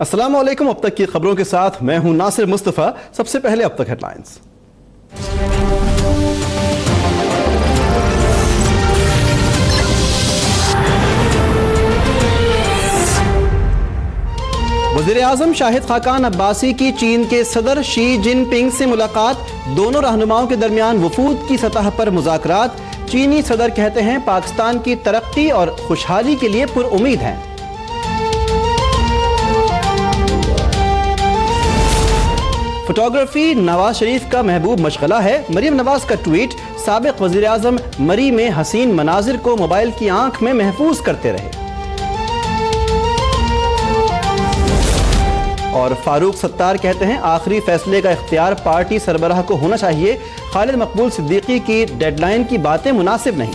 अस्सलाम वालेकुम। अब तक की खबरों के साथ मैं हूं नासिर मुस्तफ़ा। सबसे पहले अब तक हेडलाइंस। वज़ीर-ए-आज़म शाहिद खाकान अब्बासी की चीन के सदर शी जिनपिंग से मुलाकात। दोनों रहनुमाओं के दरमियान वफूद की सतह पर मुज़ाकरात। चीनी सदर कहते हैं पाकिस्तान की तरक्की और खुशहाली के लिए पुरउम्मीद हैं। फोटोग्राफी नवाज शरीफ का महबूब मशगला है। मरीम नवाज का ट्वीट, साबिक वज़ीर-ए-आज़म मरी में हसीन मनाजिर को मोबाइल की आंख में महफूज करते रहे। और फारूक सत्तार कहते हैं आखिरी फैसले का इख्तियार पार्टी सरबराह को होना चाहिए। खालिद मकबूल सिद्दीकी की डेडलाइन की बातें मुनासिब नहीं।